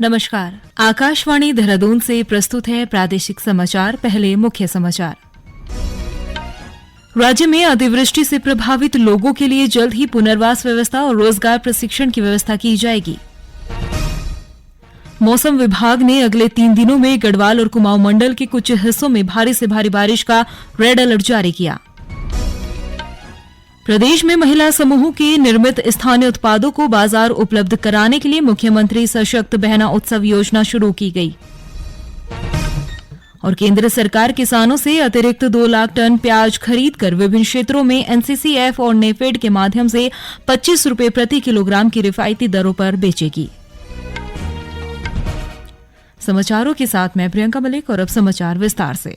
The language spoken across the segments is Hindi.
नमस्कार, आकाशवाणी देहरादून से प्रस्तुत है प्रादेशिक समाचार। पहले मुख्य समाचार। राज्य में अतिवृष्टि से प्रभावित लोगों के लिए जल्द ही पुनर्वास व्यवस्था और रोजगार प्रशिक्षण की व्यवस्था की जाएगी। मौसम विभाग ने अगले 3 दिनों में गढ़वाल और कुमाऊं मंडल के कुछ हिस्सों में भारी से भारी बारिश का रेड अलर्ट जारी किया। प्रदेश में महिला समूहों के निर्मित स्थानीय उत्पादों को बाजार उपलब्ध कराने के लिए मुख्यमंत्री सशक्त बहना उत्सव योजना शुरू की गई। और केंद्र सरकार किसानों से अतिरिक्त 2 लाख टन प्याज खरीदकर विभिन्न क्षेत्रों में एनसीसीएफ और नेफेड के माध्यम से 25 रुपये प्रति किलोग्राम की रिफायती दरों पर बेचेगी। समाचारों के साथ मैं प्रियंका मलिक और अब समाचार विस्तार से।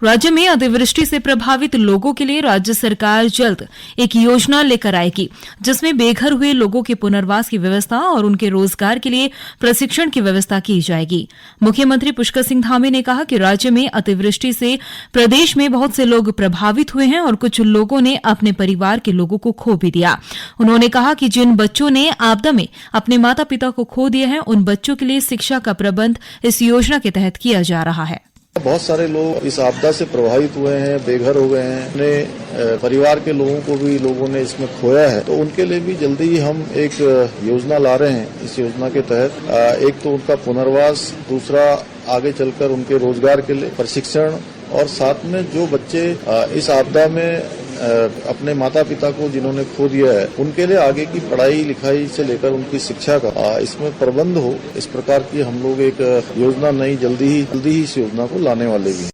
राज्य में अतिवृष्टि से प्रभावित लोगों के लिए राज्य सरकार जल्द एक योजना लेकर आएगी, जिसमें बेघर हुए लोगों के पुनर्वास की व्यवस्था और उनके रोजगार के लिए प्रशिक्षण की व्यवस्था की जाएगी। मुख्यमंत्री पुष्कर सिंह धामी ने कहा कि राज्य में अतिवृष्टि से प्रदेश में बहुत से लोग प्रभावित हुए हैं और कुछ लोगों ने अपने परिवार के लोगों को खो भी दिया। उन्होंने कहा कि जिन बच्चों ने आपदा में अपने माता पिता को खो दिया है, उन बच्चों के लिए शिक्षा का प्रबंध इस योजना के तहत किया जा रहा है। बहुत सारे लोग इस आपदा से प्रभावित हुए हैं, बेघर हो गए हैं, अपने परिवार के लोगों को भी लोगों ने इसमें खोया है, तो उनके लिए भी जल्दी ही हम एक योजना ला रहे हैं। इस योजना के तहत एक तो उनका पुनर्वास, दूसरा आगे चलकर उनके रोजगार के लिए प्रशिक्षण, और साथ में जो बच्चे इस आपदा में अपने माता पिता को जिन्होंने खो दिया है, उनके लिए आगे की पढ़ाई लिखाई से लेकर उनकी शिक्षा का इसमें प्रबंध हो, इस प्रकार की हम लोग एक योजना नई जल्दी ही इस योजना को लाने वाले भी हैं।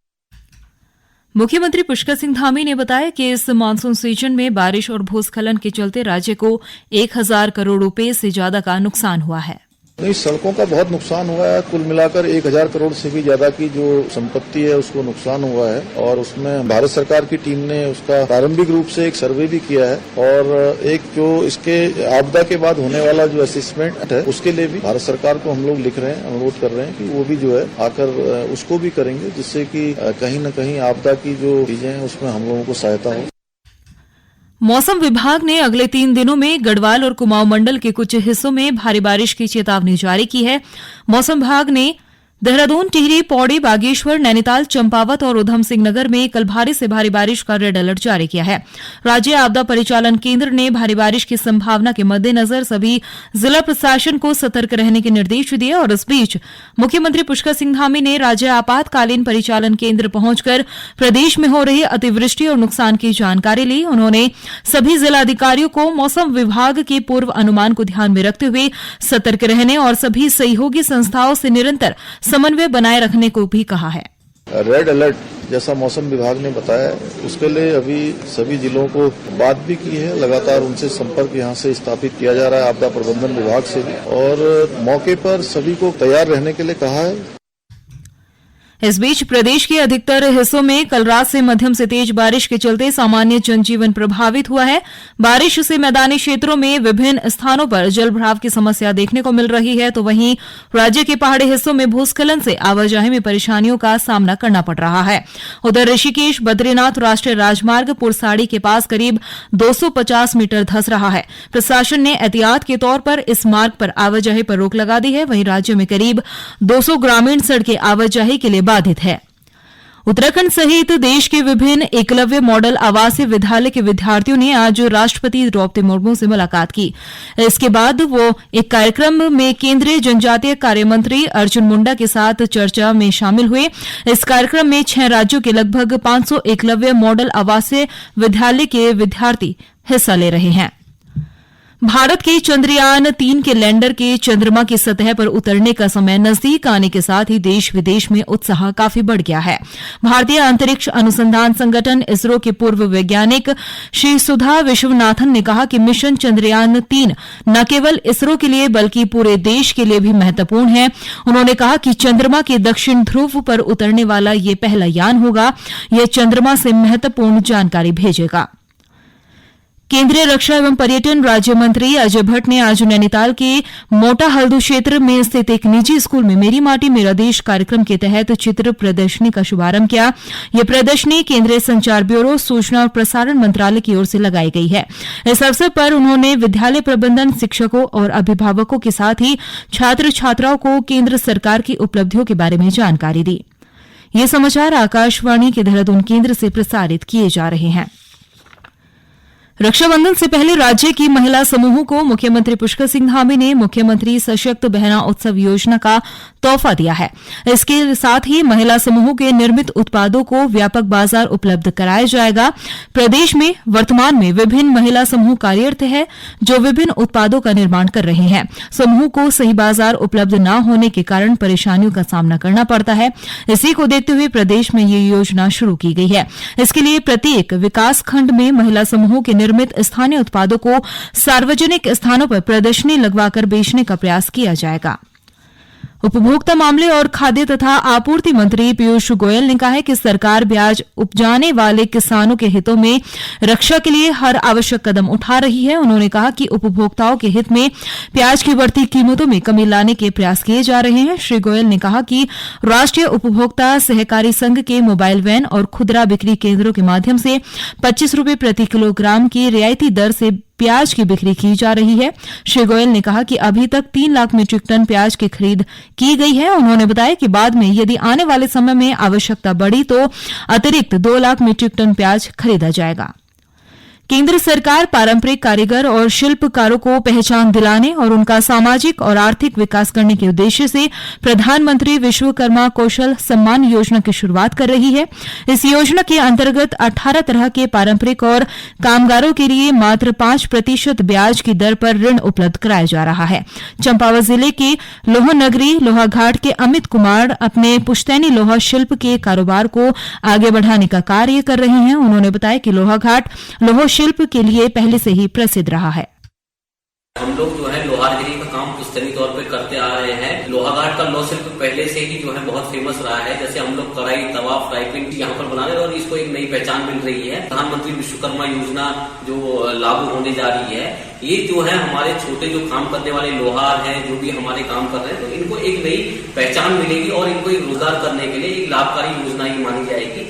मुख्यमंत्री पुष्कर सिंह धामी ने बताया कि इस मानसून सीजन में बारिश और भूस्खलन के चलते राज्य को 1000 करोड़ रुपए से ज्यादा का नुकसान हुआ है। नहीं, सड़कों का बहुत नुकसान हुआ है। कुल मिलाकर 1000 करोड़ से भी ज्यादा की जो संपत्ति है उसको नुकसान हुआ है, और उसमें भारत सरकार की टीम ने उसका प्रारंभिक रूप से एक सर्वे भी किया है, और एक जो इसके आपदा के बाद होने वाला जो असेसमेंट है उसके लिए भी भारत सरकार को हम लोग लिख रहे हैं, अनुरोध कर रहे हैं कि वो भी जो है आकर उसको भी करेंगे, जिससे कि कहीं न कहीं आपदा की जो चीजें हैं उसमें हम लोगों को सहायता हो। मौसम विभाग ने अगले 3 दिनों में गढ़वाल और कुमाऊं मंडल के कुछ हिस्सों में भारी बारिश की चेतावनी जारी की है। मौसम विभाग ने देहरादून, टिहरी, पौड़ी, बागेश्वर, नैनीताल, चंपावत और उधम सिंह नगर में कल भारी से भारी बारिश का रेड अलर्ट जारी किया है। राज्य आपदा परिचालन केंद्र ने भारी बारिश की संभावना के मद्देनजर सभी जिला प्रशासन को सतर्क रहने के निर्देश दिए, और इस बीच मुख्यमंत्री पुष्कर सिंह धामी ने राज्य आपातकालीन परिचालन केंद्र पहुंचकर प्रदेश में हो रही अतिवृष्टि और नुकसान की जानकारी ली। उन्होंने सभी जिलाधिकारियों को मौसम विभाग के पूर्व अनुमान को ध्यान में रखते हुए सतर्क रहने और सभी सहयोगी संस्थाओं से निरंतर समन्वय बनाए रखने को भी कहा है। रेड अलर्ट जैसा मौसम विभाग ने बताया, उसके लिए अभी सभी जिलों को बात भी की है। लगातार उनसे संपर्क यहां से स्थापित किया जा रहा है, आपदा प्रबंधन विभाग से भी, और मौके पर सभी को तैयार रहने के लिए कहा है। इस बीच प्रदेश के अधिकतर हिस्सों में कल रात से मध्यम से तेज बारिश के चलते सामान्य जनजीवन प्रभावित हुआ है। बारिश से मैदानी क्षेत्रों में विभिन्न स्थानों पर जलभराव की समस्या देखने को मिल रही है, तो वहीं राज्य के पहाड़ी हिस्सों में भूस्खलन से आवाजाही में परेशानियों का सामना करना पड़ रहा है। उधर ऋषिकेश बद्रीनाथ राष्ट्रीय राजमार्ग पुरसाड़ी के पास करीब 250 मीटर धंस रहा है। प्रशासन ने एहतियात के तौर पर इस मार्ग पर आवाजाही पर रोक लगा दी है। वहीं राज्य में करीब 200 ग्रामीण सड़कें आवाजाही के लिए बाधित है। उत्तराखंड सहित देश के विभिन्न एकलव्य मॉडल आवासीय विद्यालय के विद्यार्थियों ने आज राष्ट्रपति द्रौपदी मुर्मू से मुलाकात की। इसके बाद वो एक कार्यक्रम में केंद्रीय जनजातीय कार्य मंत्री अर्जुन मुंडा के साथ चर्चा में शामिल हुए। इस कार्यक्रम में 6 राज्यों के लगभग 500 एकलव्य मॉडल आवासीय विद्यालय के विद्यार्थी हिस्सा ले रहे हैं। भारत के चंद्रयान 3 के लैंडर के चंद्रमा की सतह पर उतरने का समय नजदीक आने के साथ ही देश विदेश में उत्साह काफी बढ़ गया है। भारतीय अंतरिक्ष अनुसंधान संगठन इसरो के पूर्व वैज्ञानिक श्री सुधा विश्वनाथन ने कहा कि मिशन चंद्रयान 3 न केवल इसरो के लिए बल्कि पूरे देश के लिए भी महत्वपूर्ण है। उन्होंने कहा कि चंद्रमा के दक्षिण ध्रुव पर उतरने वाला ये पहला यान होगा। यह चंद्रमा से महत्वपूर्ण जानकारी भेजेगा। केंद्रीय रक्षा एवं पर्यटन राज्य मंत्री अजय भट्ट ने आज नैनीताल के मोटा हल्दू क्षेत्र में स्थित एक निजी स्कूल में मेरी माटी मेरा देश कार्यक्रम के तहत चित्र प्रदर्शनी का शुभारंभ किया। यह प्रदर्शनी केंद्रीय संचार ब्यूरो, सूचना और प्रसारण मंत्रालय की ओर से लगाई गई है। इस अवसर पर उन्होंने विद्यालय प्रबंधन, शिक्षकों और अभिभावकों के साथ ही छात्र छात्राओं को केंद्र सरकार की उपलब्धियों के बारे में जानकारी दी। ये समाचार आकाशवाणी के देहरादून केंद्र से प्रसारित किए जा रहे हैं। रक्षाबंधन से पहले राज्य की महिला समूहों को मुख्यमंत्री पुष्कर सिंह धामी ने मुख्यमंत्री सशक्त बहना उत्सव योजना का तोहफा दिया है। इसके साथ ही महिला समूहों के निर्मित उत्पादों को व्यापक बाजार उपलब्ध कराया जाएगा। प्रदेश में वर्तमान में विभिन्न महिला समूह कार्यरत है जो विभिन्न उत्पादों का निर्माण कर रहे हैं। समूह को सही बाजार उपलब्ध न होने के कारण परेशानियों का सामना करना पड़ता है। इसी को देखते हुए प्रदेश में ये योजना शुरू की गई है। इसके लिए प्रत्येक विकास खंड में महिला समूहों के निर्मित स्थानीय उत्पादों को सार्वजनिक स्थानों पर प्रदर्शनी लगवाकर बेचने का प्रयास किया जाएगा। उपभोक्ता मामले और खाद्य तथा आपूर्ति मंत्री पीयूष गोयल ने कहा है कि सरकार प्याज उपजाने वाले किसानों के हितों में रक्षा के लिए हर आवश्यक कदम उठा रही है। उन्होंने कहा कि उपभोक्ताओं के हित में प्याज की बढ़ती कीमतों में कमी लाने के प्रयास किए जा रहे हैं। श्री गोयल ने कहा कि राष्ट्रीय उपभोक्ता सहकारी संघ के मोबाइल वैन और खुदरा बिक्री केंद्रों के माध्यम से 25 रुपये प्रति किलोग्राम की रियायती दर से प्याज की बिक्री की जा रही है। श्री गोयल ने कहा कि अभी तक 3 लाख मीट्रिक टन प्याज की खरीद की गई है। उन्होंने बताया कि बाद में यदि आने वाले समय में आवश्यकता बढ़ी तो अतिरिक्त 2 लाख मीट्रिक टन प्याज खरीदा जाएगा। केंद्र सरकार पारंपरिक कारीगर और शिल्पकारों को पहचान दिलाने और उनका सामाजिक और आर्थिक विकास करने के उद्देश्य से प्रधानमंत्री विश्वकर्मा कौशल सम्मान योजना की शुरुआत कर रही है। इस योजना के अंतर्गत 18 तरह के पारंपरिक और कामगारों के लिए मात्र 5% ब्याज की दर पर ऋण उपलब्ध कराया जा रहा है। चंपावत जिले के लोहनगरी लोहाघाट के अमित कुमार अपने पुश्तैनी लोहा शिल्प के कारोबार को आगे बढ़ाने का कार्य कर रहे हैं। उन्होंने बताया कि लोहाघाट लोहा शिल्प के लिए पहले से ही प्रसिद्ध रहा है। हम लोग जो है लोहागिरी का काम पुश्तैनी तौर पे करते आ रहे हैं। लोहाघाट का लोह शिल्प पहले से ही जो है बहुत फेमस रहा है। जैसे हम लोग कढ़ाई, तवा, फ्राई पैन यहाँ पर बना रहे हैं और इसको एक नई पहचान मिल रही है। प्रधानमंत्री विश्वकर्मा योजना जो लागू होने जा रही है, ये जो है हमारे छोटे जो काम करने वाले लोहार हैं, जो भी हमारे काम कर रहे हैं, तो इनको एक नई पहचान मिलेगी और इनको एक रोजगार करने के लिए एक लाभकारी योजना ही मानी जाएगी।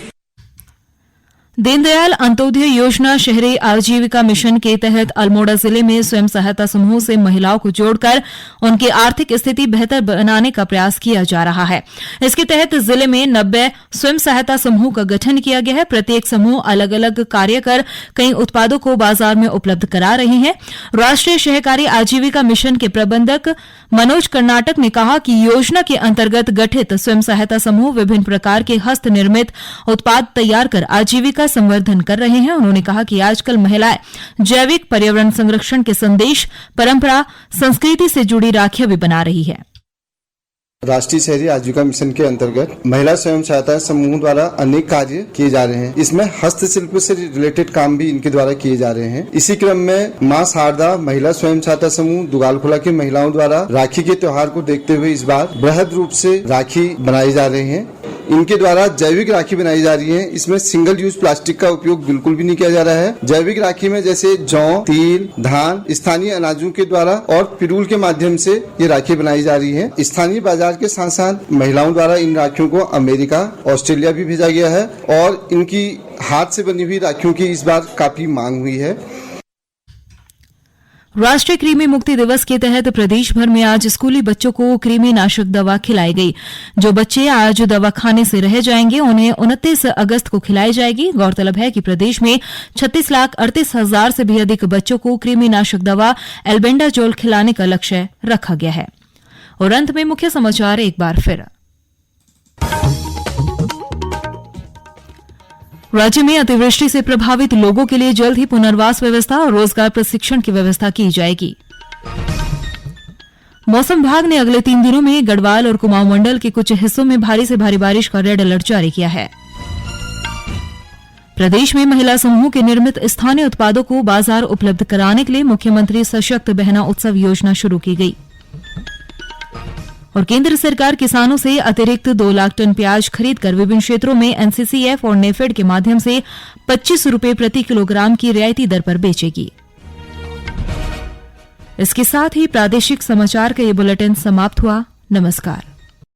दीनदयाल अंत्योदय योजना शहरी आजीविका मिशन के तहत अल्मोड़ा जिले में स्वयं सहायता समूह से महिलाओं को जोड़कर उनकी आर्थिक स्थिति बेहतर बनाने का प्रयास किया जा रहा है। इसके तहत जिले में 90 स्वयं सहायता समूह का गठन किया गया है। प्रत्येक समूह अलग अलग कार्य कर कई उत्पादों को बाजार में उपलब्ध करा रहे हैं। राष्ट्रीय सहकारी आजीविका मिशन के प्रबंधक मनोज कर्नाटक ने कहा कि योजना के अंतर्गत गठित स्वयं सहायता समूह विभिन्न प्रकार के हस्त निर्मित उत्पाद तैयार कर आजीविका संवर्धन कर रहे हैं। उन्होंने कहा कि आजकल महिलाएं जैविक पर्यावरण संरक्षण के संदेश, परंपरा, संस्कृति से जुड़ी राखियां भी बना रही है। राष्ट्रीय शहरी आजीविका मिशन के अंतर्गत महिला स्वयं सहायता समूह द्वारा अनेक कार्य किए जा रहे हैं। इसमें हस्तशिल्प से रिलेटेड काम भी इनके द्वारा किए जा रहे हैं। इसी क्रम में मां शारदा महिला स्वयं सहायता समूह दुगालखोला की महिलाओं द्वारा राखी के त्योहार को देखते हुए इस बार बृहद रूप से राखी बनाई जा रही है। इनके द्वारा जैविक राखी बनाई जा रही है। इसमें सिंगल यूज प्लास्टिक का उपयोग बिल्कुल भी नहीं किया जा रहा है। जैविक राखी में जैसे जौ, तिल, धान, स्थानीय अनाजों के द्वारा और पिरूल के माध्यम से ये राखी बनाई जा रही है। स्थानीय बाजार के साथ साथ महिलाओं द्वारा इन राखियों को अमेरिका, ऑस्ट्रेलिया भी भेजा गया है और इनकी हाथ से बनी हुई राखियों की इस बार काफी मांग हुई है। राष्ट्रीय कृमि मुक्ति दिवस के तहत प्रदेश भर में आज स्कूली बच्चों को कृमि नाशक दवा खिलाई गई। जो बच्चे आज दवा खाने से रह जाएंगे उन्हें 29 अगस्त को खिलाई जाएगी। गौरतलब है कि प्रदेश में 36,38,000 से भी अधिक बच्चों को कृमि नाशक दवा एल्बेंडाजोल खिलाने का लक्ष्य रखा गया है। और अंत में मुख्य समाचार एक बार फिर। राज्य में अतिवृष्टि से प्रभावित लोगों के लिए जल्द ही पुनर्वास व्यवस्था और रोजगार प्रशिक्षण की व्यवस्था की जाएगी। मौसम विभाग ने अगले 3 दिनों में गढ़वाल और कुमाऊं मंडल के कुछ हिस्सों में भारी से भारी बारिश का रेड अलर्ट जारी किया है। प्रदेश में महिला समूहों के निर्मित स्थानीय उत्पादों को बाजार उपलब्ध कराने के लिए मुख्यमंत्री सशक्त बहना उत्सव योजना शुरू की गई। और केंद्र सरकार किसानों से अतिरिक्त 2 लाख टन प्याज खरीदकर विभिन्न क्षेत्रों में एनसीसीएफ और नेफेड के माध्यम से 25 रुपये प्रति किलोग्राम की रियायती दर पर बेचेगी। इसके साथ ही प्रादेशिक समाचार का ये बुलेटिन समाप्त हुआ। नमस्कार।